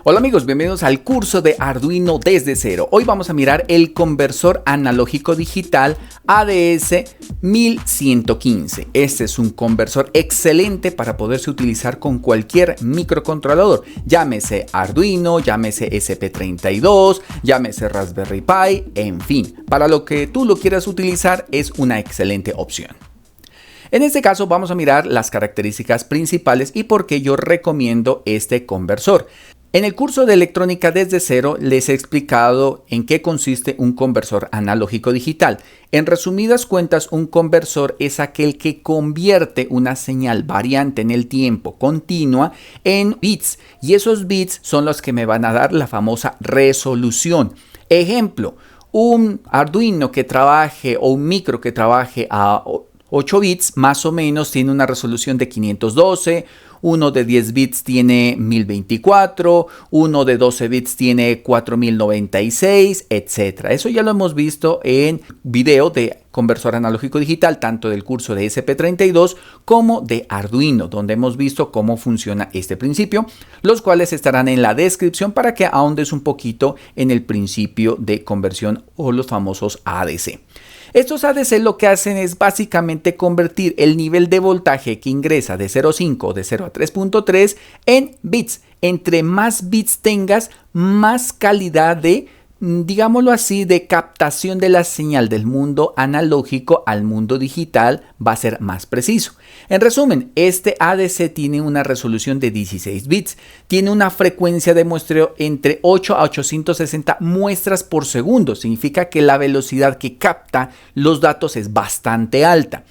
Hola amigos, bienvenidos al curso de Arduino desde cero. Hoy vamos a mirar el conversor analógico digital ADS 1115. Este es un conversor excelente para poderse utilizar con cualquier microcontrolador. Llámese Arduino, llámese SP32, llámese Raspberry Pi, en fin. Para lo que tú lo quieras utilizar es una excelente opción. En este caso vamos a mirar las características principales y por qué yo recomiendo este conversor. En el curso de electrónica desde cero les he explicado en qué consiste un conversor analógico digital. En resumidas cuentas, un conversor es aquel que convierte una señal variante en el tiempo continua en bits, y esos bits son los que me van a dar la famosa resolución. Ejemplo, un Arduino que trabaje o un micro que trabaje a 8 bits más o menos tiene una resolución de 512, uno de 10 bits tiene 1024, uno de 12 bits tiene 4096, etc. Eso ya lo hemos visto en video de conversor analógico digital, tanto del curso de SP32 como de Arduino, donde hemos visto cómo funciona este principio, los cuales estarán en la descripción para que ahondes un poquito en el principio de conversión o los famosos ADC. Estos ADC lo que hacen es básicamente convertir el nivel de voltaje que ingresa de 0.5 de 0 a 3.3 en bits. Entre más bits tengas, más calidad de, digámoslo así, de captación de la señal del mundo analógico al mundo digital va a ser más preciso. En resumen, este ADC tiene una resolución de 16 bits, tiene una frecuencia de muestreo entre 8 a 860 muestras por segundo, significa que la velocidad que capta los datos es bastante alta.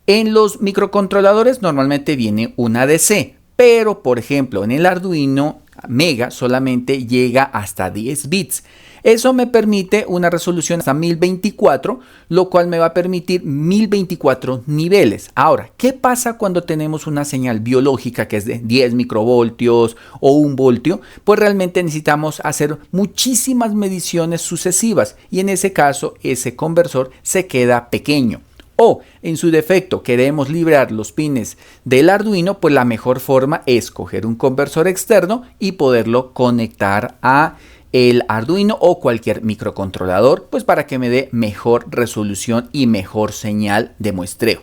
En los microcontroladores normalmente viene un ADC, pero por ejemplo en el Arduino Mega solamente llega hasta 10 bits. Eso me permite una resolución hasta 1024, lo cual me va a permitir 1024 niveles. Ahora, ¿qué pasa cuando tenemos una señal biológica que es de 10 microvoltios o 1 voltio? Pues realmente necesitamos hacer muchísimas mediciones sucesivas y en ese caso ese conversor se queda pequeño. O, en su defecto, queremos liberar los pines del Arduino, pues la mejor forma es coger un conversor externo y poderlo conectar a el Arduino o cualquier microcontrolador, pues para que me dé mejor resolución y mejor señal de muestreo.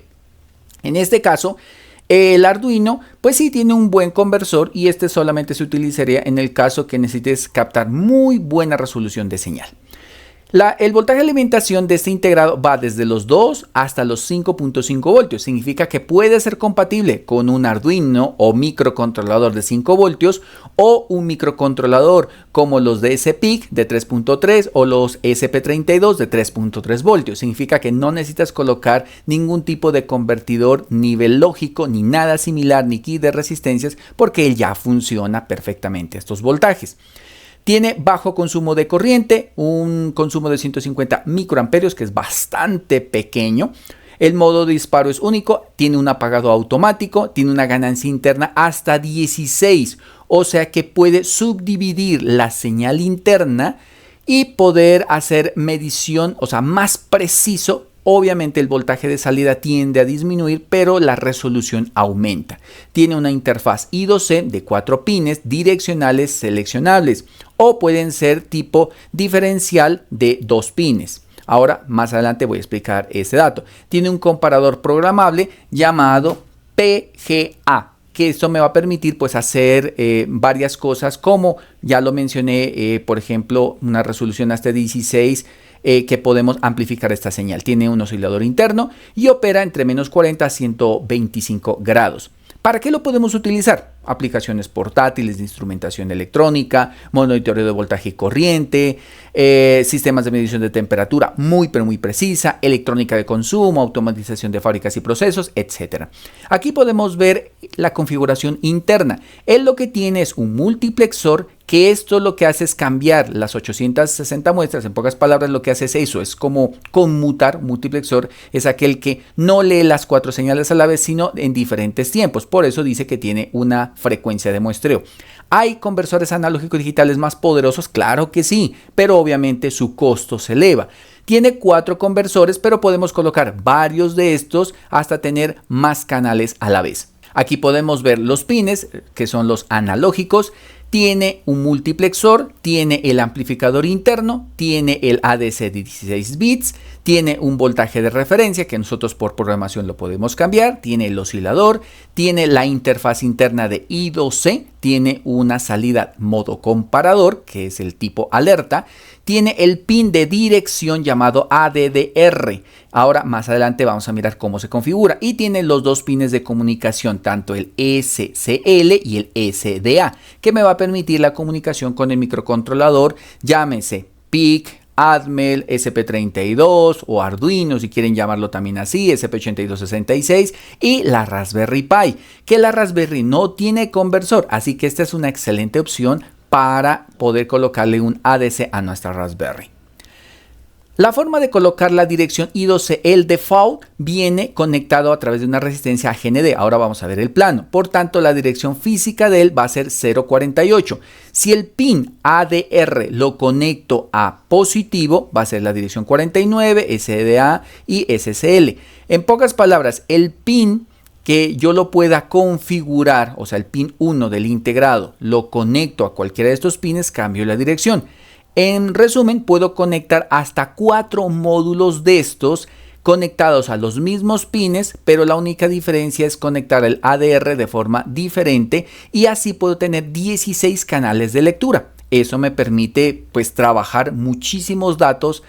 En este caso, el Arduino, pues sí tiene un buen conversor y este solamente se utilizaría en el caso que necesites captar muy buena resolución de señal. El voltaje de alimentación de este integrado va desde los 2 hasta los 5.5 voltios. Significa que puede ser compatible con un Arduino o microcontrolador de 5 voltios o un microcontrolador como los de SPIC de 3.3 o los SP32 de 3.3 voltios. Significa que no necesitas colocar ningún tipo de convertidor nivel lógico ni nada similar ni kit de resistencias porque él ya funciona perfectamente a estos voltajes. Tiene bajo consumo de corriente, un consumo de 150 microamperios que es bastante pequeño. El modo de disparo es único, tiene un apagado automático, tiene una ganancia interna hasta 16, o sea que puede subdividir la señal interna y poder hacer medición, o sea, más preciso. Obviamente el voltaje de salida tiende a disminuir, pero la resolución aumenta. Tiene una interfaz I2C de 4 pines direccionales seleccionables o pueden ser tipo diferencial de 2 pines. Ahora, más adelante voy a explicar este dato. Tiene un comparador programable llamado PGA, que esto me va a permitir pues hacer varias cosas como ya lo mencioné, por ejemplo, una resolución hasta 16 que podemos amplificar esta señal. Tiene un oscilador interno y opera entre menos 40 a 125 grados. ¿Para qué lo podemos utilizar? Aplicaciones portátiles de instrumentación electrónica, monitoreo de voltaje y corriente, sistemas de medición de temperatura muy precisa, electrónica de consumo, automatización de fábricas y procesos, etc. Aquí podemos ver la configuración interna. Él lo que tiene es un multiplexor que esto lo que hace es cambiar las 860 muestras. En pocas palabras lo que hace es eso, es como conmutar. Multiplexor es aquel que no lee las 4 señales a la vez sino en diferentes tiempos. Por eso dice que tiene una frecuencia de muestreo. ¿Hay conversores analógicos digitales más poderosos? Claro que sí, pero obviamente su costo se eleva. Tiene 4 conversores, pero podemos colocar varios de estos hasta tener más canales a la vez. Aquí podemos ver los pines, que son los analógicos. Tiene un multiplexor, tiene el amplificador interno, tiene el ADC de 16 bits, tiene un voltaje de referencia que nosotros por programación lo podemos cambiar, tiene el oscilador, tiene la interfaz interna de I2C, tiene una salida modo comparador, que es el tipo alerta, tiene el pin de dirección llamado ADDR. Ahora más adelante vamos a mirar cómo se configura y tiene los dos pines de comunicación, tanto el SCL y el SDA, que me va a permitir la comunicación con el microcontrolador, llámese PIC, Atmel, SP32 o Arduino, si quieren llamarlo también así, SP8266 y la Raspberry Pi, que la Raspberry no tiene conversor, así que esta es una excelente opción para poder colocarle un ADC a nuestra Raspberry. La forma de colocar la dirección I2C, el default, viene conectado a través de una resistencia a GND. Ahora vamos a ver el plano. Por tanto, la dirección física de él va a ser 048. Si el pin ADR lo conecto a positivo, va a ser la dirección 49, SDA y SSL. En pocas palabras, el pin que yo lo pueda configurar, o sea, el pin 1 del integrado, lo conecto a cualquiera de estos pines, cambio la dirección. En resumen, puedo conectar hasta 4 módulos de estos conectados a los mismos pines, pero la única diferencia es conectar el ADR de forma diferente y así puedo tener 16 canales de lectura. Eso me permite pues trabajar muchísimos datos,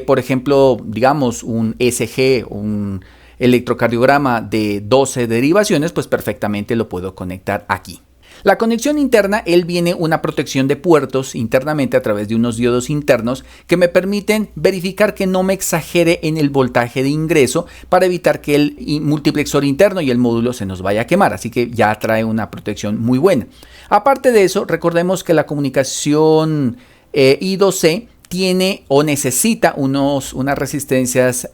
por ejemplo, digamos un ECG, un electrocardiograma de 12 derivaciones, pues perfectamente lo puedo conectar aquí. La conexión interna, él viene una protección de puertos internamente a través de unos diodos internos que me permiten verificar que no me exagere en el voltaje de ingreso para evitar que el multiplexor interno y el módulo se nos vaya a quemar, así que ya trae una protección muy buena. Aparte de eso, recordemos que la comunicación I2C tiene o necesita unas resistencias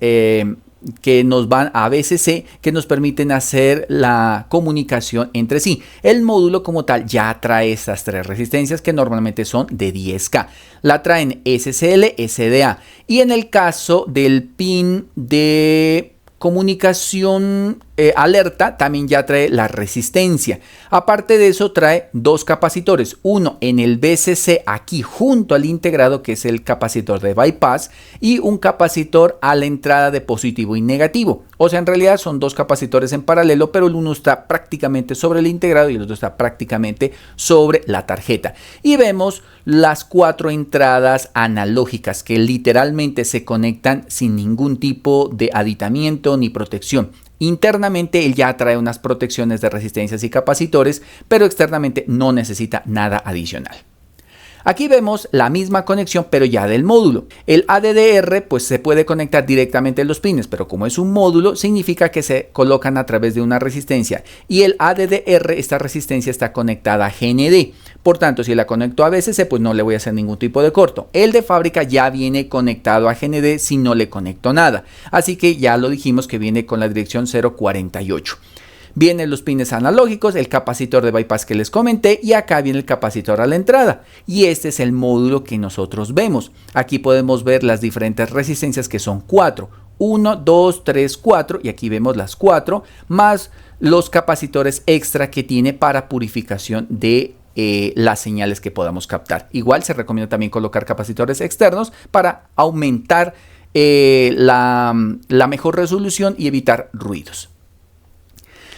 que nos van a VCC, que nos permiten hacer la comunicación entre sí. El módulo como tal ya trae estas 3 resistencias que normalmente son de 10K. La traen SSL, SDA y en el caso del pin de comunicación alerta también ya trae la resistencia. Aparte de eso trae 2 capacitores, uno en el VCC aquí junto al integrado que es el capacitor de bypass y un capacitor a la entrada de positivo y negativo. O sea, en realidad son 2 capacitores en paralelo, pero el uno está prácticamente sobre el integrado y el otro está prácticamente sobre la tarjeta. Y vemos las 4 entradas analógicas que literalmente se conectan sin ningún tipo de aditamiento ni protección. Internamente él ya trae unas protecciones de resistencias y capacitores, pero externamente no necesita nada adicional. Aquí vemos la misma conexión, pero ya del módulo. El ADDR pues se puede conectar directamente en los pines, pero como es un módulo, significa que se colocan a través de una resistencia. Y el ADDR, esta resistencia está conectada a GND. Por tanto, si la conecto a VCC, pues no le voy a hacer ningún tipo de corto. El de fábrica ya viene conectado a GND si no le conecto nada. Así que ya lo dijimos que viene con la dirección 048. Vienen los pines analógicos, el capacitor de bypass que les comenté y acá viene el capacitor a la entrada. Y este es el módulo que nosotros vemos. Aquí podemos ver las diferentes resistencias que son 4. 1, 2, 3, 4 y aquí vemos las 4 más los capacitores extra que tiene para purificación de las señales que podamos captar. Igual se recomienda también colocar capacitores externos para aumentar la mejor resolución y evitar ruidos.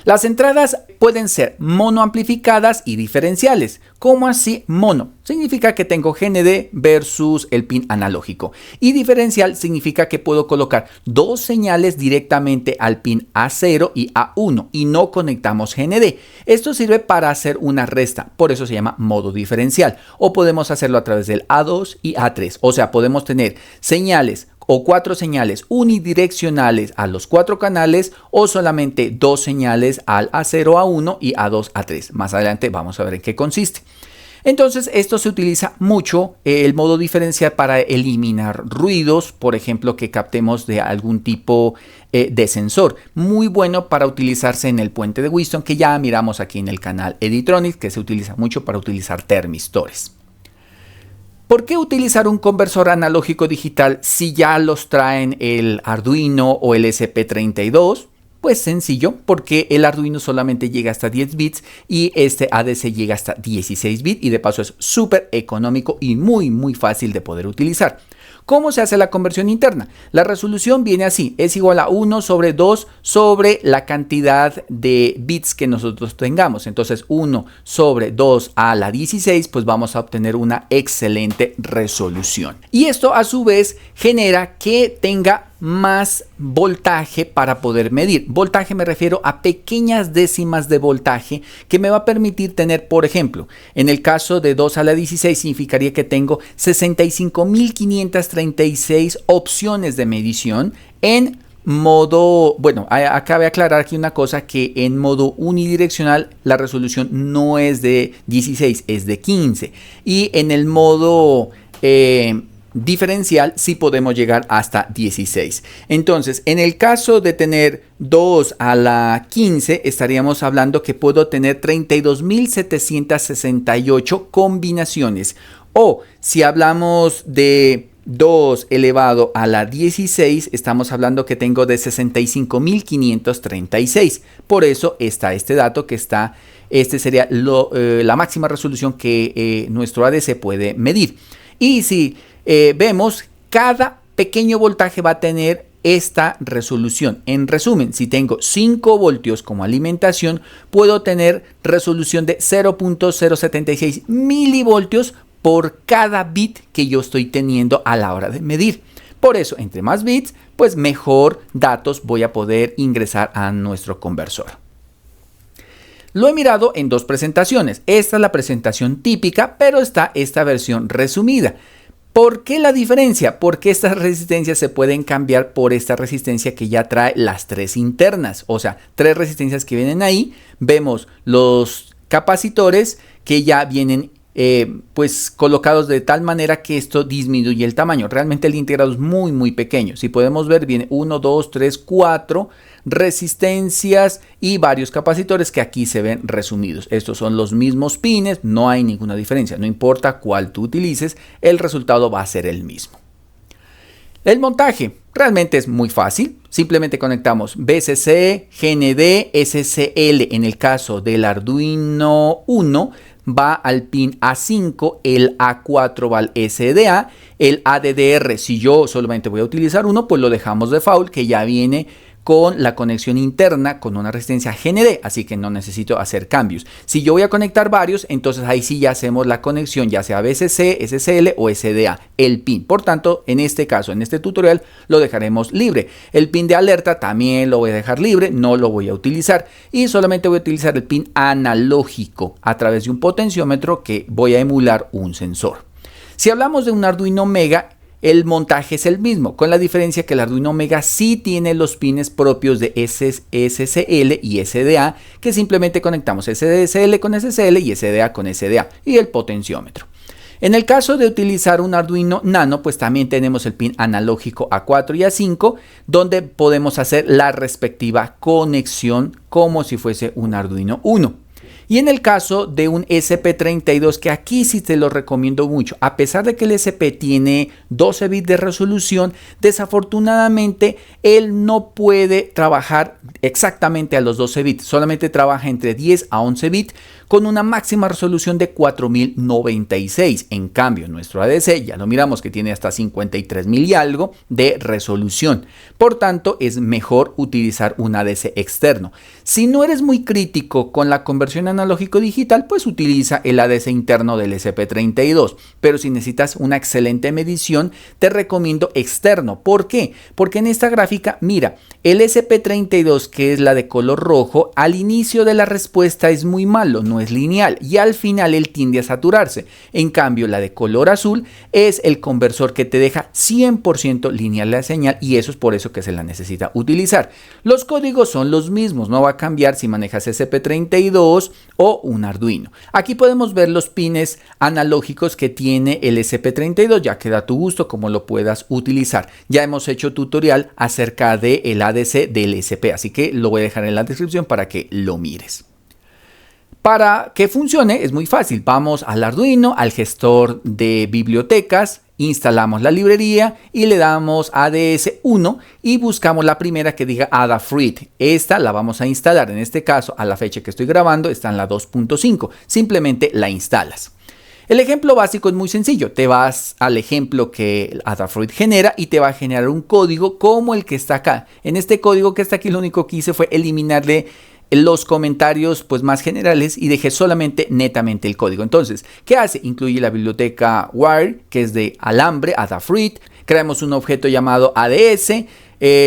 Las entradas pueden ser monoamplificadas y diferenciales. ¿Cómo así mono? Significa que tengo GND versus el pin analógico. Y diferencial significa que puedo colocar 2 señales directamente al pin A0 y A1 y no conectamos GND. Esto sirve para hacer una resta, por eso se llama modo diferencial. O podemos hacerlo a través del A2 y A3. O sea, podemos tener señales o 4 señales unidireccionales a los 4 canales o solamente 2 señales al A0, A1 y A2, A3. Más adelante vamos a ver en qué consiste. Entonces esto se utiliza mucho, el modo diferencial, para eliminar ruidos, por ejemplo, que captemos de algún tipo de sensor. Muy bueno para utilizarse en el puente de Whiston, que ya miramos aquí en el canal Editronics, que se utiliza mucho para utilizar termistores. ¿Por qué utilizar un conversor analógico digital si ya los traen el Arduino o el SP32? Pues sencillo, porque el Arduino solamente llega hasta 10 bits y este ADC llega hasta 16 bits y de paso es súper económico y muy fácil de poder utilizar. ¿Cómo se hace la conversión interna? La resolución viene así, es igual a 1 sobre 2 sobre la cantidad de bits que nosotros tengamos. Entonces 1 sobre 2 a la 16, pues vamos a obtener una excelente resolución. Y esto a su vez genera que tenga más voltaje para poder medir. Voltaje me refiero a pequeñas décimas de voltaje que me va a permitir tener, por ejemplo, en el caso de 2 a la 16 significaría que tengo 65.536 opciones de medición en modo, bueno, cabe aclarar aquí una cosa, que en modo unidireccional la resolución no es de 16, es de 15 y en el modo diferencial sí podemos llegar hasta 16. Entonces, en el caso de tener 2 a la 15, estaríamos hablando que puedo tener 32.768 combinaciones. O si hablamos de 2 elevado a la 16, estamos hablando que tengo de 65.536. Por eso está este dato que está, este sería la máxima resolución que nuestro ADC puede medir. Y si vemos, cada pequeño voltaje va a tener esta resolución. En resumen, si tengo 5 voltios como alimentación, puedo tener resolución de 0.076 milivoltios por cada bit que yo estoy teniendo a la hora de medir. Por eso, entre más bits, pues mejor datos voy a poder ingresar a nuestro conversor. Lo he mirado en dos presentaciones. Esta es la presentación típica, pero está esta versión resumida. ¿Por qué la diferencia? Porque estas resistencias se pueden cambiar por esta resistencia que ya trae las 3 internas. O sea, 3 resistencias que vienen ahí. Vemos los capacitores que ya vienen pues colocados de tal manera que esto disminuye el tamaño. Realmente el integrado es muy pequeño. Si podemos ver, viene 1, 2, 3, 4 resistencias y varios capacitores que aquí se ven resumidos. Estos son los mismos pines, no hay ninguna diferencia. No importa cuál tú utilices, el resultado va a ser el mismo. El montaje realmente es muy fácil. Simplemente conectamos BCC, GND, SCL. En el caso del Arduino Uno, va al pin A5, el A4 va al SDA, el ADDR, si yo solamente voy a utilizar uno, pues lo dejamos default, que ya viene con la conexión interna con una resistencia GND, así que no necesito hacer cambios. Si yo voy a conectar varios, entonces ahí sí ya hacemos la conexión, ya sea BCC, SSL o SDA, el pin. Por tanto, en este caso, en este tutorial, lo dejaremos libre. El pin de alerta también lo voy a dejar libre, no lo voy a utilizar y solamente voy a utilizar el pin analógico a través de un potenciómetro que voy a emular un sensor. Si hablamos de un Arduino Mega, el montaje es el mismo, con la diferencia que el Arduino Mega sí tiene los pines propios de SSL y SDA, que simplemente conectamos SDSL con SSL y SDA con SDA y el potenciómetro. En el caso de utilizar un Arduino Nano, pues también tenemos el pin analógico A4 y A5, donde podemos hacer la respectiva conexión como si fuese un Arduino Uno. Y en el caso de un SP32, que aquí sí te lo recomiendo mucho, a pesar de que el SP tiene 12 bits de resolución, desafortunadamente él no puede trabajar exactamente a los 12 bits, solamente trabaja entre 10 a 11 bits con una máxima resolución de 4096. En cambio, nuestro ADC ya lo miramos que tiene hasta 53.000 y algo de resolución. Por tanto, es mejor utilizar un ADC externo. Si no eres muy crítico con la conversión analógico digital, pues utiliza el ADC interno del SP32. Pero si necesitas una excelente medición, te recomiendo externo. ¿Por qué? Porque en esta gráfica, mira, el SP32, que es la de color rojo, al inicio de la respuesta es muy malo, no es lineal y al final él tiende a saturarse. En cambio, la de color azul es el conversor que te deja 100% lineal la señal y eso es por eso que se la necesita utilizar. Los códigos son los mismos, no va a cambiar si manejas SP32 o un Arduino. Aquí podemos ver los pines analógicos que tiene el SP32, ya queda a tu gusto como lo puedas utilizar. Ya hemos hecho tutorial acerca del ADC del SP, así que lo voy a dejar en la descripción para que lo mires. Para que funcione es muy fácil, vamos al Arduino, al gestor de bibliotecas instalamos la librería y le damos ADS 1 y buscamos la primera que diga Adafruit. Esta la vamos a instalar. En este caso, a la fecha que estoy grabando, está en la 2.5. Simplemente la instalas. El ejemplo básico es muy sencillo. Te vas al ejemplo que Adafruit genera y te va a generar un código como el que está acá. En este código que está aquí, lo único que hice fue eliminarle los comentarios pues más generales y dejé solamente netamente el código. Entonces, ¿qué hace? Incluye la biblioteca Wire, que es de alambre, Adafruit. Creamos un objeto llamado ADS.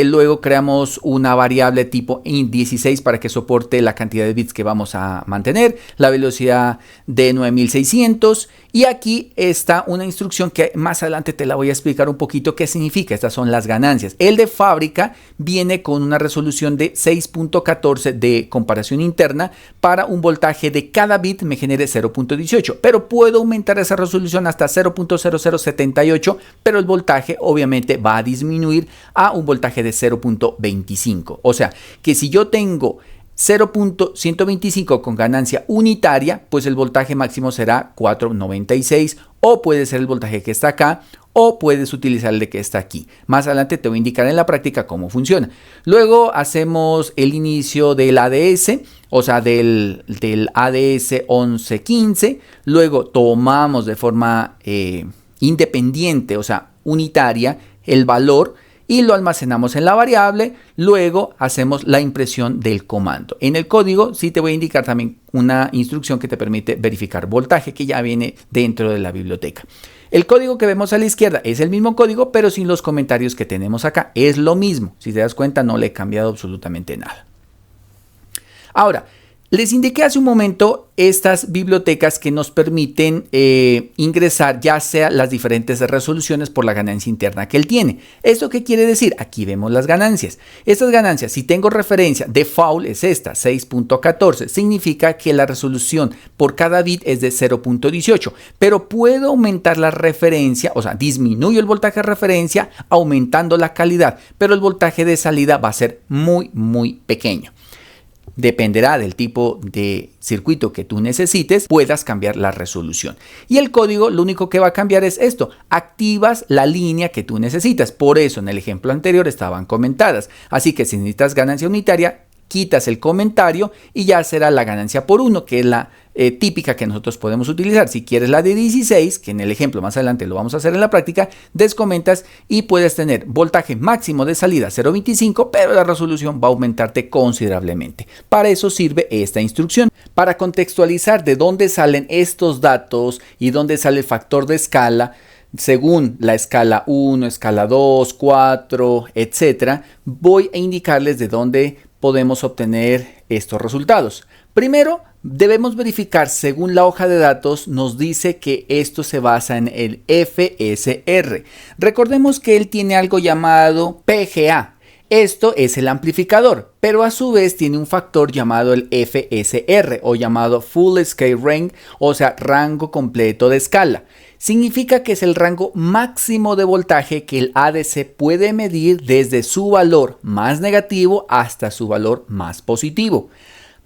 Luego creamos una variable tipo int16 para que soporte la cantidad de bits que vamos a mantener, la velocidad de 9600, y aquí está una instrucción que más adelante te la voy a explicar un poquito qué significa. Estas son las ganancias. El de fábrica viene con una resolución de 6.14 de comparación interna para un voltaje de cada bit me genere 0.18, pero puedo aumentar esa resolución hasta 0.0078, pero el voltaje obviamente va a disminuir a un voltaje de 0.25. O sea, que si yo tengo 0.125 con ganancia unitaria, pues el voltaje máximo será 496, o puede ser el voltaje que está acá, o puedes utilizar el de que está aquí. Más adelante te voy a indicar en la práctica cómo funciona. Luego hacemos el inicio del ADS, o sea, del ADS 1115. Luego tomamos de forma independiente, o sea, unitaria, el valor y lo almacenamos en la variable. Luego hacemos la impresión del comando. En el código sí te voy a indicar también una instrucción que te permite verificar voltaje, que ya viene dentro de la biblioteca. El código que vemos a la izquierda es el mismo código, pero sin los comentarios que tenemos acá. Es lo mismo. Si te das cuenta, no le he cambiado absolutamente nada. Ahora, les indiqué hace un momento estas bibliotecas que nos permiten ingresar ya sea las diferentes resoluciones por la ganancia interna que él tiene. ¿Esto qué quiere decir? Aquí vemos las ganancias. Estas ganancias, si tengo referencia, default es esta, 6.14. Significa que la resolución por cada bit es de 0.18. Pero puedo aumentar la referencia, o sea, disminuyo el voltaje de referencia aumentando la calidad. Pero el voltaje de salida va a ser muy, muy pequeño. Dependerá del tipo de circuito que tú necesites, puedas cambiar la resolución. Y el código lo único que va a cambiar es esto: activas la línea que tú necesitas. Por eso en el ejemplo anterior estaban comentadas. Así que si necesitas ganancia unitaria, quitas el comentario y ya será la ganancia por 1, que es la típica que nosotros podemos utilizar. Si quieres la de 16, que en el ejemplo más adelante lo vamos a hacer en la práctica, descomentas y puedes tener voltaje máximo de salida 0.25, pero la resolución va a aumentarte considerablemente. Para eso sirve esta instrucción. Para contextualizar de dónde salen estos datos y dónde sale el factor de escala, según la escala 1, escala 2, 4, etcétera, voy a indicarles de dónde podemos obtener estos resultados. Primero, debemos verificar, según la hoja de datos, nos dice que esto se basa en el FSR. Recordemos que él tiene algo llamado PGA. Esto es el amplificador, pero a su vez tiene un factor llamado el FSR o llamado Full Scale Range, o sea, rango completo de escala. Significa que es el rango máximo de voltaje que el ADC puede medir desde su valor más negativo hasta su valor más positivo.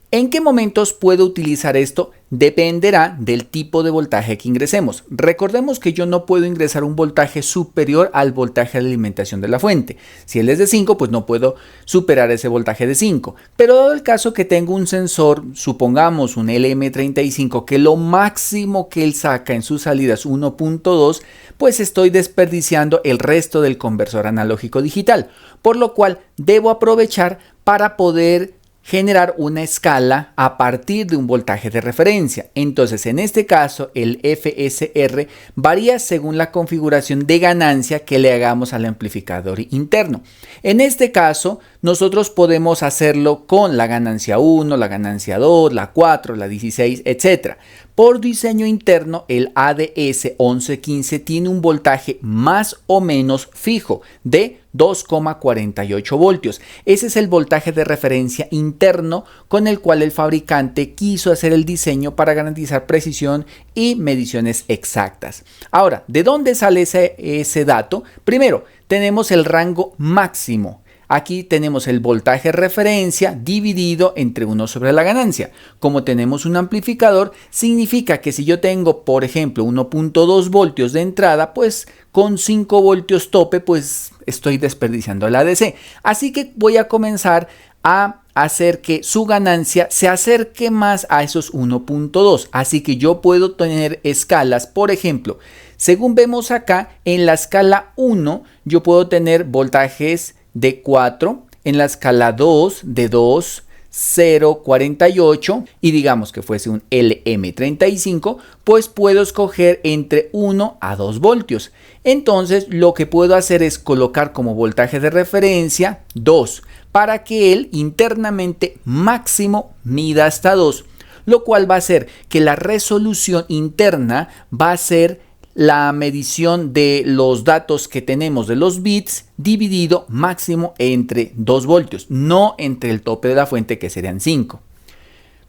¿En qué momentos puedo utilizar esto? Dependerá del tipo de voltaje que ingresemos. Recordemos que yo no puedo ingresar un voltaje superior al voltaje de alimentación de la fuente. Si él es de 5, pues no puedo superar ese voltaje de 5. Pero dado el caso que tengo un sensor, supongamos un LM35, que lo máximo que él saca en su salida es 1.2, pues estoy desperdiciando el resto del conversor analógico digital. Por lo cual debo aprovechar para poder generar una escala a partir de un voltaje de referencia. Entonces, en este caso, el FSR varía según la configuración de ganancia que le hagamos al amplificador interno. En este caso, nosotros podemos hacerlo con la ganancia 1, la ganancia 2, la 4, la 16, etc. Por diseño interno, el ADS 1115 tiene un voltaje más o menos fijo de 2,48 voltios. Ese es el voltaje de referencia interno con el cual el fabricante quiso hacer el diseño para garantizar precisión y mediciones exactas. Ahora, ¿de dónde sale ese dato? Primero, tenemos el rango máximo. Aquí tenemos el voltaje referencia dividido entre 1 sobre la ganancia. Como tenemos un amplificador, significa que si yo tengo, por ejemplo, 1.2 voltios de entrada, pues con 5 voltios tope, pues estoy desperdiciando la DC. Así que voy a comenzar a hacer que su ganancia se acerque más a esos 1.2. Así que yo puedo tener escalas, por ejemplo, según vemos acá, en la escala 1 yo puedo tener voltajes de 4, en la escala 2 de 2, 0, 48 y digamos que fuese un LM35, pues puedo escoger entre 1 a 2 voltios. Entonces lo que puedo hacer es colocar como voltaje de referencia 2 para que él internamente máximo mida hasta 2, lo cual va a hacer que la resolución interna va a ser la medición de los datos que tenemos de los bits dividido máximo entre 2 voltios, no entre el tope de la fuente que serían 5.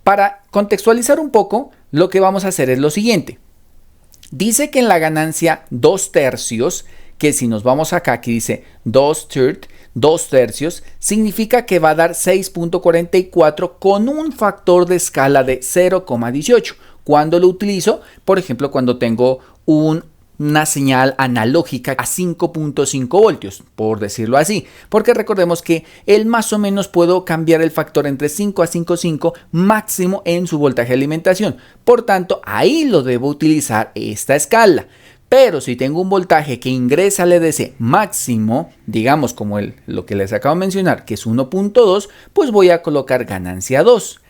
Para contextualizar un poco, lo que vamos a hacer es lo siguiente. Dice que en la ganancia 2 tercios, que si nos vamos acá, aquí dice 2 tercios, significa que va a dar 6.44 con un factor de escala de 0,18. Cuando lo utilizo, por ejemplo, cuando tengo una señal analógica a 5.5 voltios, por decirlo así, porque recordemos que él más o menos puedo cambiar el factor entre 5 a 5.5 máximo en su voltaje de alimentación. Por tanto, ahí lo debo utilizar esta escala. Pero si tengo un voltaje que ingresa al EDC máximo, digamos como lo que les acabo de mencionar, que es 1.2, pues voy a colocar ganancia 2.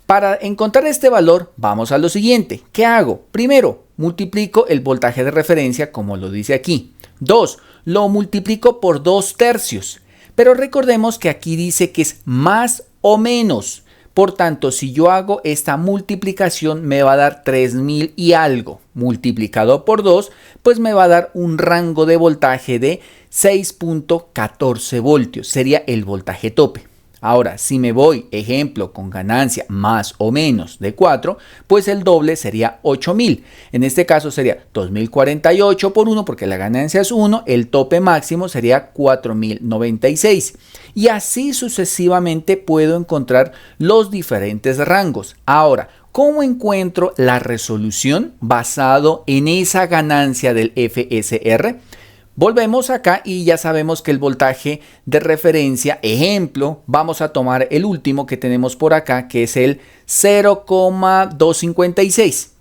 Para encontrar este valor, vamos a lo siguiente. ¿Qué hago? Primero, multiplico el voltaje de referencia, como lo dice aquí. 2, lo multiplico por 2 tercios. Pero recordemos que aquí dice que es más o menos. Por tanto, si yo hago esta multiplicación, me va a dar 3000 y algo. Multiplicado por 2, pues me va a dar un rango de voltaje de 6.14 voltios. Sería el voltaje tope. Ahora, si me voy, ejemplo, con ganancia más o menos de 4, pues el doble sería 8000. En este caso sería 2048 por 1, porque la ganancia es 1, el tope máximo sería 4096. Y así sucesivamente puedo encontrar los diferentes rangos. Ahora, ¿cómo encuentro la resolución basado en esa ganancia del FSR? Volvemos acá y ya sabemos que el voltaje de referencia, ejemplo, vamos a tomar el último que tenemos por acá, que es el 0,256.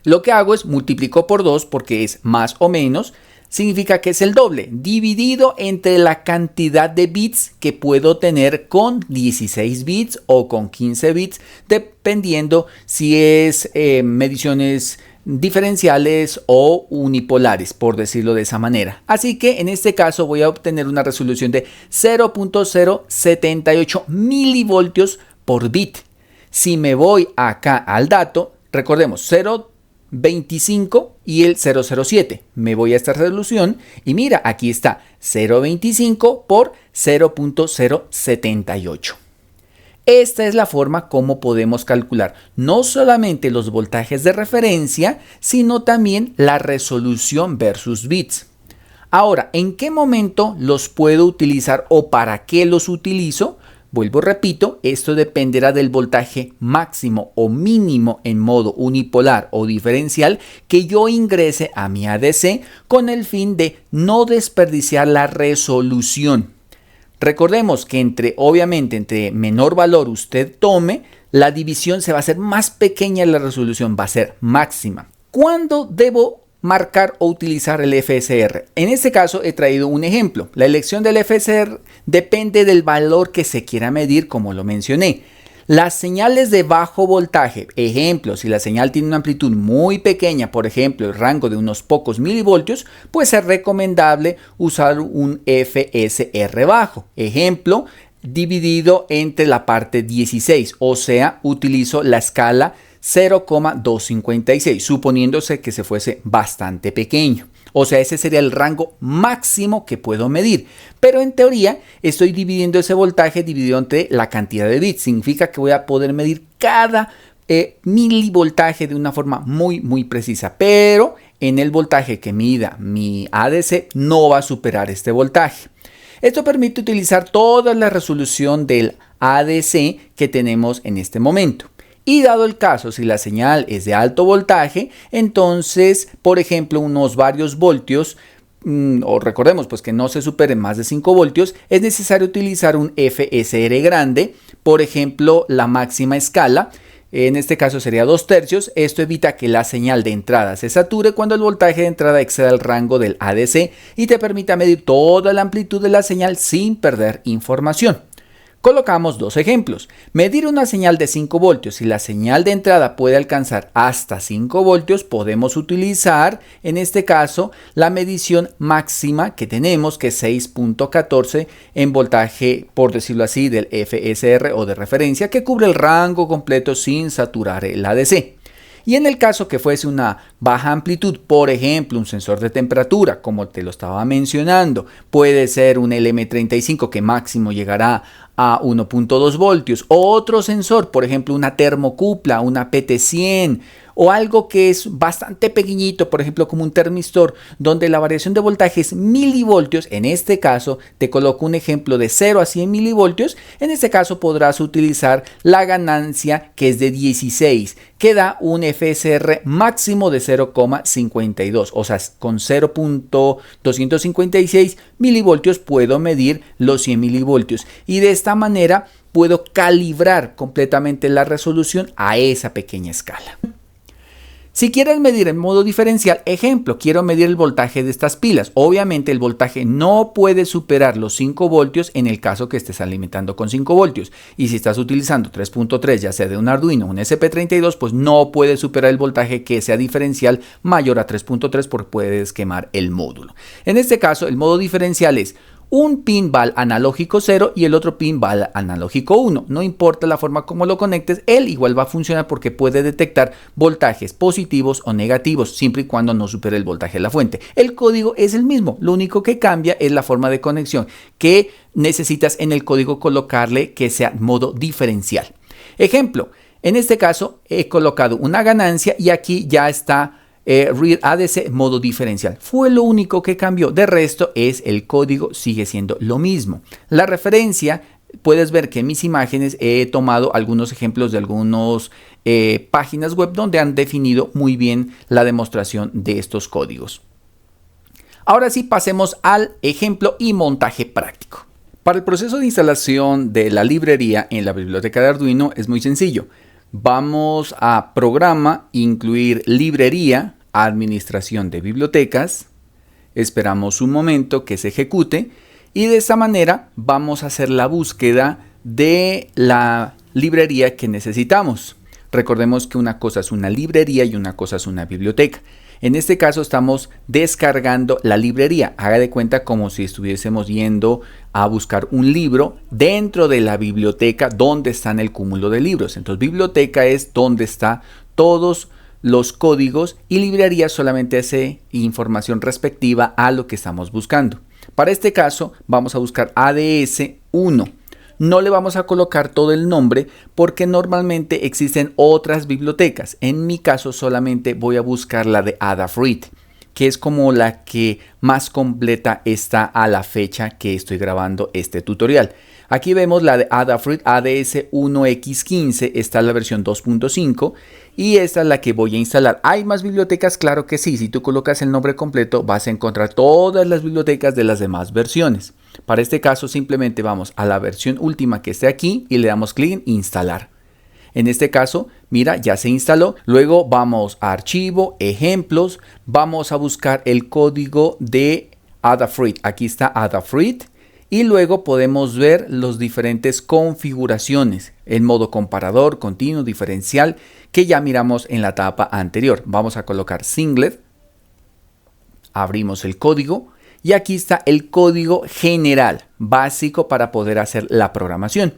Lo que hago es multiplico por 2 porque es más o menos, significa que es el doble, dividido entre la cantidad de bits que puedo tener con 16 bits o con 15 bits, dependiendo si es mediciones diferenciales o unipolares, por decirlo de esa manera. Así que en este caso voy a obtener una resolución de 0.078 milivoltios por bit. Si me voy acá al dato, recordemos 0.25 y el 0.07. Me voy a esta resolución y mira, aquí está 0.25 por 0.078. Esta es la forma como podemos calcular no solamente los voltajes de referencia, sino también la resolución versus bits. Ahora, ¿en qué momento los puedo utilizar o para qué los utilizo? Vuelvo, repito, esto dependerá del voltaje máximo o mínimo en modo unipolar o diferencial que yo ingrese a mi ADC con el fin de no desperdiciar la resolución. Recordemos que obviamente entre menor valor usted tome, la división se va a hacer más pequeña y la resolución va a ser máxima. ¿Cuándo debo marcar o utilizar el FSR? En este caso he traído un ejemplo. La elección del FSR depende del valor que se quiera medir, como lo mencioné. Las señales de bajo voltaje, ejemplo, si la señal tiene una amplitud muy pequeña, por ejemplo, el rango de unos pocos milivoltios, pues es recomendable usar un FSR bajo. Ejemplo, dividido entre la parte 16, o sea, utilizo la escala 0,256, suponiéndose que se fuese bastante pequeño. O sea, ese sería el rango máximo que puedo medir. Pero en teoría estoy dividiendo ese voltaje dividido entre la cantidad de bits. Significa que voy a poder medir cada milivoltaje de una forma muy precisa. Pero en el voltaje que mida mi ADC no va a superar este voltaje. Esto permite utilizar toda la resolución del ADC que tenemos en este momento. Y dado el caso, si la señal es de alto voltaje, entonces, por ejemplo, unos varios voltios, o recordemos pues que no se superen más de 5 voltios, es necesario utilizar un FSR grande, por ejemplo, la máxima escala. En este caso sería 2/3. Esto evita que la señal de entrada se sature cuando el voltaje de entrada exceda el rango del ADC y te permita medir toda la amplitud de la señal sin perder información. Colocamos dos ejemplos. Medir una señal de 5 voltios. Si la señal de entrada puede alcanzar hasta 5 voltios, podemos utilizar, en este caso, la medición máxima que tenemos, que es 6.14 en voltaje, por decirlo así, del FSR o de referencia, que cubre el rango completo sin saturar el ADC. Y en el caso que fuese una baja amplitud, por ejemplo, un sensor de temperatura, como te lo estaba mencionando, puede ser un LM35 que máximo llegará a 1.2 voltios, o otro sensor, por ejemplo, una termocupla, una PT100, o algo que es bastante pequeñito, por ejemplo, como un termistor, donde la variación de voltaje es milivoltios. En este caso, te coloco un ejemplo de 0 a 100 milivoltios. En este caso, podrás utilizar la ganancia, que es de 16, que da un FSR máximo de 0,52. O sea, con 0.256 milivoltios puedo medir los 100 milivoltios. Y de esta manera puedo calibrar completamente la resolución a esa pequeña escala. Si quieres medir en modo diferencial, ejemplo, quiero medir el voltaje de estas pilas. Obviamente el voltaje no puede superar los 5 voltios en el caso que estés alimentando con 5 voltios. Y si estás utilizando 3.3, ya sea de un Arduino o un SP32, pues no puede superar el voltaje que sea diferencial mayor a 3.3 porque puedes quemar el módulo. En este caso, el modo diferencial es un pin va al analógico 0 y el otro pin va al analógico 1. No importa la forma como lo conectes, él igual va a funcionar porque puede detectar voltajes positivos o negativos, siempre y cuando no supere el voltaje de la fuente. El código es el mismo, lo único que cambia es la forma de conexión que necesitas en el código colocarle que sea modo diferencial. Ejemplo, en este caso he colocado una ganancia y aquí ya está Read ADC modo diferencial. Fue lo único que cambió. De resto es el código, sigue siendo lo mismo. La referencia, puedes ver que en mis imágenes he tomado algunos ejemplos de algunas páginas web donde han definido muy bien la demostración de estos códigos. Ahora sí, pasemos al ejemplo y montaje práctico. Para el proceso de instalación de la librería en la biblioteca de Arduino es muy sencillo. Vamos a Programa, Incluir Librería, Administración de Bibliotecas. Esperamos un momento que se ejecute y de esta manera vamos a hacer la búsqueda de la librería que necesitamos. Recordemos que una cosa es una librería y una cosa es una biblioteca. En este caso estamos descargando la librería. Haga de cuenta como si estuviésemos yendo a buscar un libro dentro de la biblioteca donde está en el cúmulo de libros. Entonces biblioteca es donde está todos los códigos y librería solamente hace información respectiva a lo que estamos buscando. Para este caso vamos a buscar ADS1. No le vamos a colocar todo el nombre porque normalmente existen otras bibliotecas. En mi caso solamente voy a buscar la de Adafruit, que es como la que más completa está a la fecha que estoy grabando este tutorial. Aquí vemos la de Adafruit ADS1X15, está la versión 2.5 y esta es la que voy a instalar. ¿Hay más bibliotecas? Claro que sí. Si tú colocas el nombre completo vas a encontrar todas las bibliotecas de las demás versiones. Para este caso simplemente vamos a la versión última que esté aquí y le damos clic en instalar. En este caso, mira, ya se instaló. Luego vamos a archivo, ejemplos, vamos a buscar el código de Adafruit. Aquí está Adafruit. Y luego podemos ver las diferentes configuraciones, el modo comparador, continuo, diferencial, que ya miramos en la etapa anterior. Vamos a colocar singlet, abrimos el código y aquí está el código general, básico para poder hacer la programación.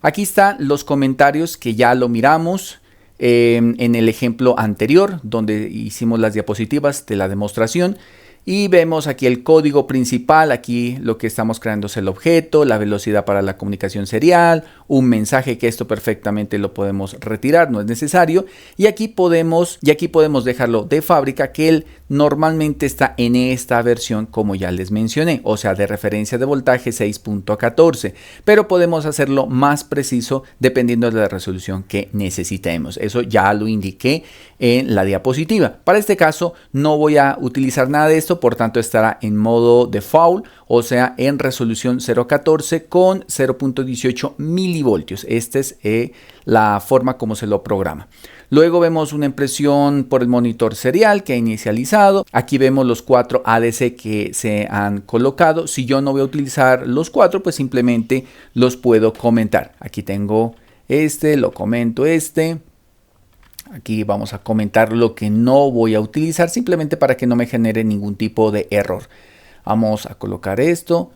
Aquí están los comentarios que ya lo miramos en el ejemplo anterior, donde hicimos las diapositivas de la demostración. Y vemos aquí el código principal, aquí lo que estamos creando es el objeto, la velocidad para la comunicación serial, un mensaje que esto perfectamente lo podemos retirar, no es necesario. Y aquí podemos dejarlo de fábrica, que el normalmente está en esta versión como ya les mencioné, o sea, de referencia de voltaje 6.14, pero podemos hacerlo más preciso dependiendo de la resolución que necesitemos. Eso ya lo indiqué en la diapositiva. Para este caso no voy a utilizar nada de esto, por tanto estará en modo default, o sea, en resolución 0.14 con 0.18 milivoltios. Esta es la forma como se lo programa. Luego vemos una impresión por el monitor serial que ha inicializado. Aquí vemos los 4 ADC que se han colocado. Si yo no voy a utilizar los 4, pues simplemente los puedo comentar. Aquí tengo lo comento Aquí vamos a comentar lo que no voy a utilizar simplemente para que no me genere ningún tipo de error. Vamos a colocar esto.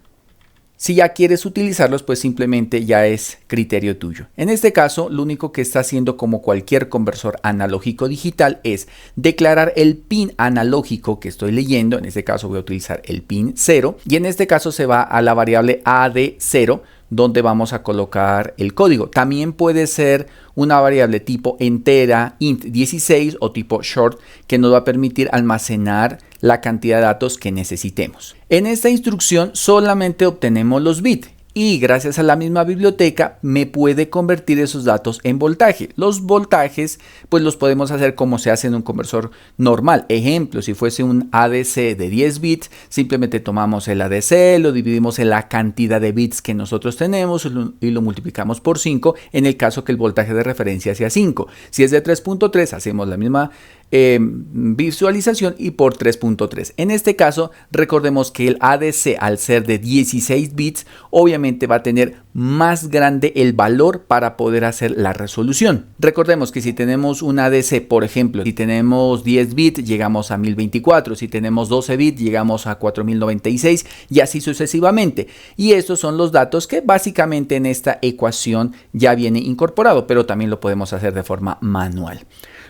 Si ya quieres utilizarlos, pues simplemente ya es criterio tuyo. En este caso, lo único que está haciendo como cualquier conversor analógico digital es declarar el pin analógico que estoy leyendo. En este caso voy a utilizar el pin 0 y en este caso se va a la variable AD0 donde vamos a colocar el código. También puede ser una variable tipo entera, int16 o tipo short que nos va a permitir almacenar la cantidad de datos que necesitemos. En esta instrucción solamente obtenemos los bits y gracias a la misma biblioteca me puede convertir esos datos en voltaje. Los voltajes pues los podemos hacer como se hace en un conversor normal. Ejemplo, si fuese un ADC de 10 bits, simplemente tomamos el ADC, lo dividimos en la cantidad de bits que nosotros tenemos y lo multiplicamos por 5 en el caso que el voltaje de referencia sea 5. Si es de 3.3 hacemos la misma visualización y por 3.3. En este caso recordemos que el ADC al ser de 16 bits obviamente va a tener más grande el valor para poder hacer la resolución. Recordemos que si tenemos un ADC, por ejemplo, si tenemos 10 bits llegamos a 1024, si tenemos 12 bits llegamos a 4096 y así sucesivamente. Y estos son los datos que básicamente en esta ecuación ya viene incorporado, pero también lo podemos hacer de forma manual.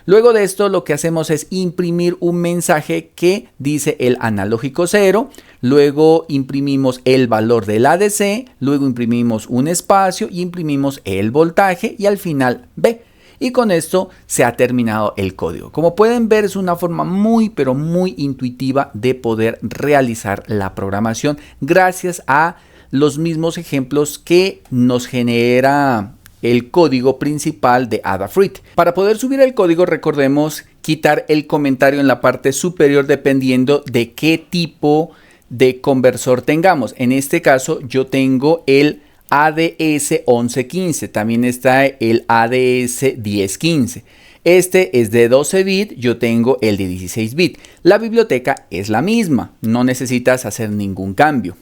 Luego de esto lo que hacemos es imprimir un mensaje que dice el analógico 0, luego imprimimos el valor del ADC, luego imprimimos un espacio y imprimimos el voltaje y al final B. Y con esto se ha terminado el código. Como pueden ver, es una forma muy pero muy intuitiva de poder realizar la programación gracias a los mismos ejemplos que nos genera el código principal de Adafruit. Para poder subir el código, recordemos quitar el comentario en la parte superior dependiendo de qué tipo de conversor tengamos. En este caso yo tengo el ADS 1115, también está el ADS 1015. Este es de 12 bits, yo tengo el de 16 bits. La biblioteca es la misma, no necesitas hacer ningún cambio.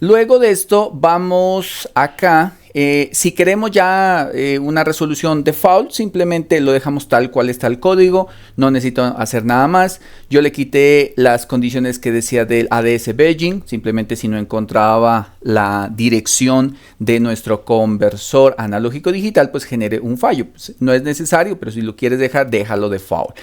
Luego de esto vamos acá. Si queremos ya una resolución default, simplemente lo dejamos tal cual está el código, no necesito hacer nada más. Yo le quité las condiciones que decía del ADS Beijing, simplemente si no encontraba la dirección de nuestro conversor analógico digital, pues genere un fallo. Pues no es necesario, pero si lo quieres dejar, déjalo default.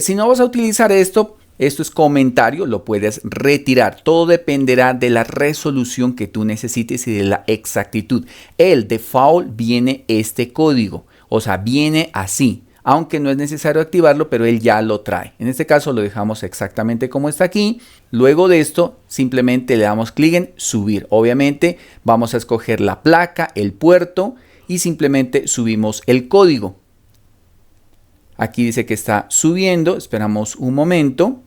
Si no vas a utilizar esto es comentario, lo puedes retirar. Todo dependerá de la resolución que tú necesites y de la exactitud. El default viene este código, o sea, viene así. Aunque no es necesario activarlo, pero él ya lo trae. En este caso lo dejamos exactamente como está aquí. Luego de esto, simplemente le damos clic en subir. Obviamente vamos a escoger la placa, el puerto y simplemente subimos el código. Aquí dice que está subiendo, esperamos un momento.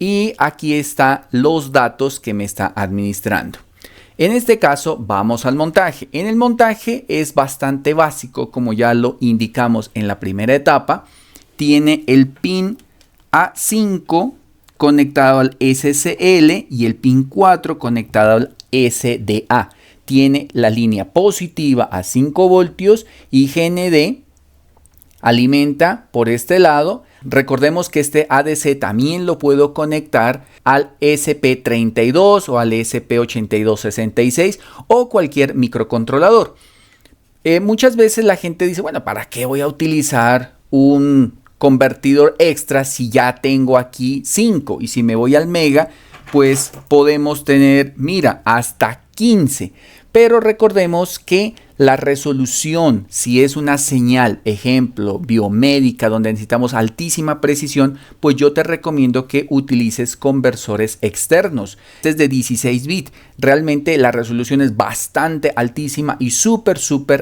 Y aquí están los datos que me está administrando. En este caso vamos al montaje. En el montaje es bastante básico, como ya lo indicamos en la primera etapa. Tiene el pin A5 conectado al SCL y el pin 4 conectado al SDA. Tiene la línea positiva a 5 voltios y GND alimenta por este lado. Recordemos que este ADC también lo puedo conectar al SP32 o al SP8266 o cualquier microcontrolador. Muchas veces la gente dice, bueno, ¿para qué voy a utilizar un convertidor extra si ya tengo aquí 5? Y si me voy al mega, pues podemos tener, mira, hasta 15. Pero recordemos que La resolución, si es una señal, ejemplo, biomédica, donde necesitamos altísima precisión, pues yo te recomiendo que utilices conversores externos. Desde 16 bits, realmente la resolución es bastante altísima y súper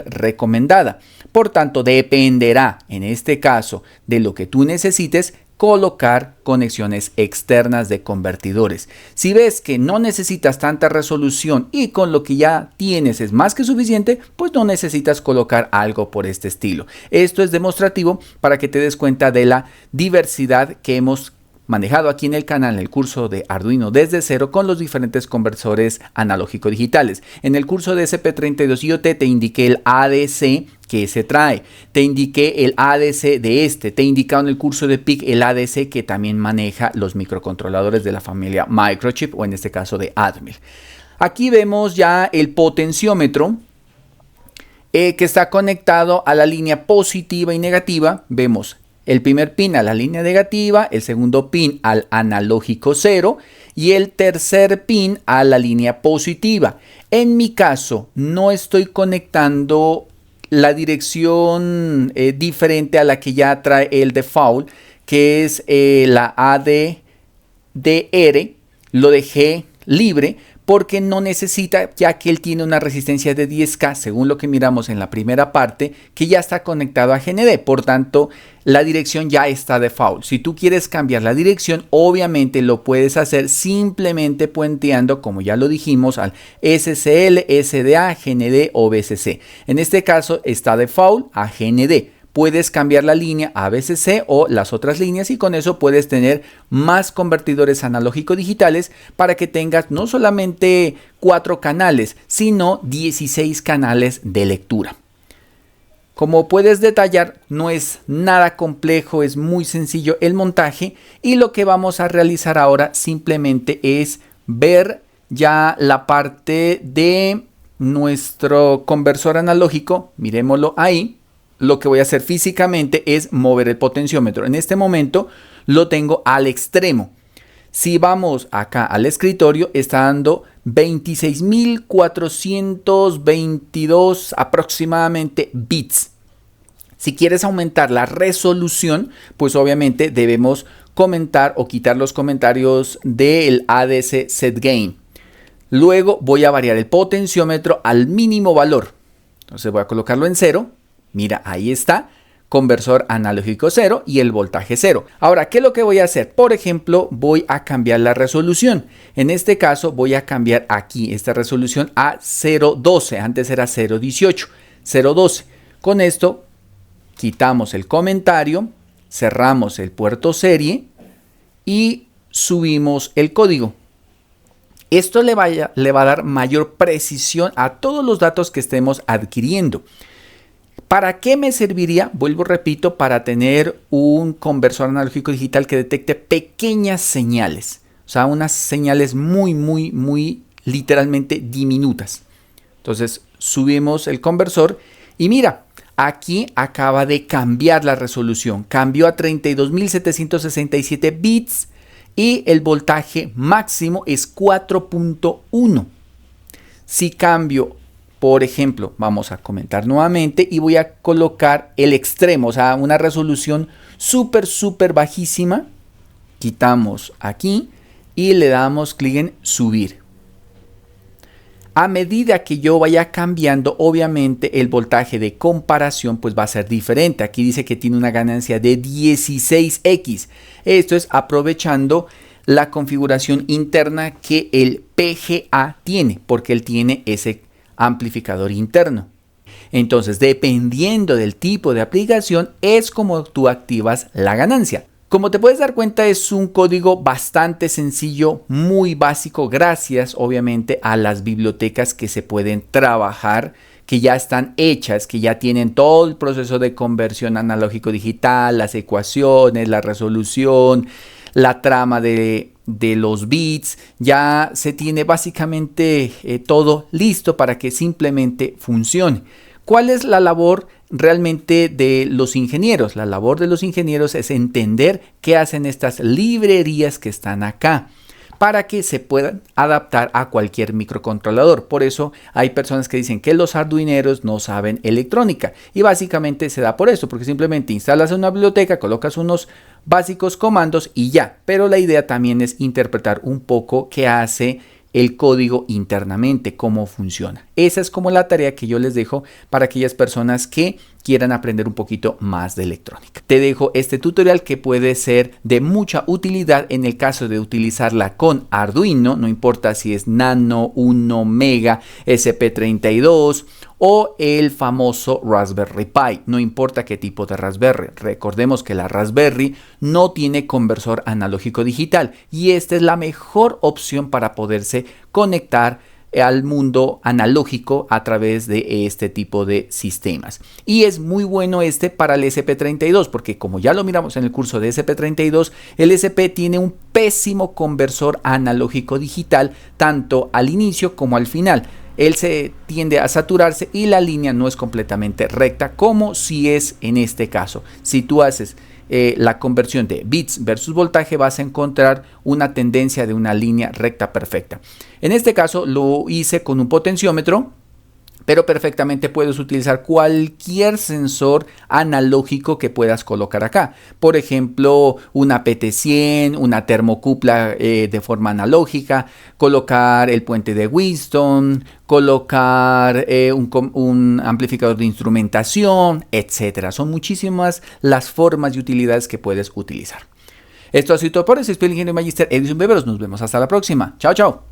recomendada. Por tanto, dependerá, en este caso, de lo que tú necesites, colocar conexiones externas de convertidores. Si ves que no necesitas tanta resolución y con lo que ya tienes es más que suficiente, pues no necesitas colocar algo por este estilo. Esto es demostrativo para que te des cuenta de la diversidad que hemos manejado aquí en el canal, en el curso de Arduino desde cero con los diferentes conversores analógico digitales. En el curso de SP32 IoT te indiqué el ADC que se trae, te indiqué el ADC de te he indicado en el curso de PIC el ADC que también maneja los microcontroladores de la familia Microchip o en este caso de Atmel. Aquí vemos ya el potenciómetro que está conectado a la línea positiva y negativa. Vemos el primer pin a la línea negativa, el segundo pin al analógico 0 y el tercer pin a la línea positiva. En mi caso, no estoy conectando la dirección diferente a la que ya trae el default, que es la ADDR. Lo dejé libre porque no necesita, ya que él tiene una resistencia de 10K, según lo que miramos en la primera parte, que ya está conectado a GND. Por tanto, la dirección ya está default. Si tú quieres cambiar la dirección, obviamente lo puedes hacer simplemente puenteando, como ya lo dijimos, al SCL, SDA, GND o BCC. En este caso está default a GND. Puedes cambiar la línea a BCC o las otras líneas y con eso puedes tener más convertidores analógico digitales para que tengas no solamente 4 canales, sino 16 canales de lectura. Como puedes detallar, no es nada complejo, es muy sencillo el montaje y lo que vamos a realizar ahora simplemente es ver ya la parte de nuestro conversor analógico. Miremoslo ahí. Lo que voy a hacer físicamente es mover el potenciómetro. En este momento lo tengo al extremo. Si vamos acá al escritorio, está dando 26.422 aproximadamente bits. Si quieres aumentar la resolución, pues obviamente debemos comentar o quitar los comentarios del ADC setGain. Luego voy a variar el potenciómetro al mínimo valor. Entonces voy a colocarlo en 0. Mira, ahí está, conversor analógico 0 y el voltaje 0. Ahora, ¿qué es lo que voy a hacer? Por ejemplo, voy a cambiar la resolución. En este caso, voy a cambiar aquí esta resolución a 0.12. Antes era 0.18, 0.12. Con esto, quitamos el comentario, cerramos el puerto serie y subimos el código. Esto le va a dar mayor precisión a todos los datos que estemos adquiriendo. ¿Para qué me serviría? Vuelvo, repito, para tener un conversor analógico digital que detecte pequeñas señales. O sea, unas señales muy literalmente diminutas. Entonces, subimos el conversor y mira, aquí acaba de cambiar la resolución. Cambió a 32.767 bits y el voltaje máximo es 4.1. Si cambio, por ejemplo, vamos a comentar nuevamente y voy a colocar el extremo, o sea, una resolución súper bajísima. Quitamos aquí y le damos clic en subir. A medida que yo vaya cambiando, obviamente el voltaje de comparación pues va a ser diferente. Aquí dice que tiene una ganancia de 16x. Esto es aprovechando la configuración interna que el PGA tiene, porque él tiene ese amplificador interno. Entonces, dependiendo del tipo de aplicación, es como tú activas la ganancia. Como te puedes dar cuenta, es un código bastante sencillo, muy básico, gracias obviamente a las bibliotecas que se pueden trabajar, que ya están hechas, que ya tienen todo el proceso de conversión analógico digital, las ecuaciones, la resolución, la trama de los bits. Ya se tiene básicamente todo listo para que simplemente funcione. ¿Cuál es la labor realmente de los ingenieros? La labor de los ingenieros es entender qué hacen estas librerías que están acá. para que se puedan adaptar a cualquier microcontrolador. Por eso hay personas que dicen que los arduineros no saben electrónica, y básicamente se da por eso, porque simplemente instalas una biblioteca, colocas unos básicos comandos y ya. Pero la idea también es interpretar un poco qué hace el código internamente, cómo funciona. Esa es como la tarea que yo les dejo para aquellas personas que quieran aprender un poquito más de electrónica. Te dejo este tutorial que puede ser de mucha utilidad en el caso de utilizarla con Arduino, no importa si es Nano, 1 Mega, SP32 o el famoso Raspberry Pi, no importa qué tipo de Raspberry. Recordemos que la Raspberry no tiene conversor analógico digital y esta es la mejor opción para poderse conectar al mundo analógico a través de este tipo de sistemas. Y es muy bueno para el SP32, porque como ya lo miramos en el curso de SP32, el SP tiene un pésimo conversor analógico digital tanto al inicio como al final. Él se tiende a saturarse y la línea no es completamente recta, como si es en este caso. Si tú haces la conversión de bits versus voltaje, vas a encontrar una tendencia de una línea recta perfecta. En este caso lo hice con un potenciómetro, pero perfectamente puedes utilizar cualquier sensor analógico que puedas colocar acá. Por ejemplo, una PT100, una termocupla de forma analógica, colocar el puente de Wheatstone, colocar un amplificador de instrumentación, etc. Son muchísimas las formas y utilidades que puedes utilizar. Esto ha sido todo por hoy. Soy el ingeniero Magister Edison Beveros. Nos vemos hasta la próxima. Chao, chao.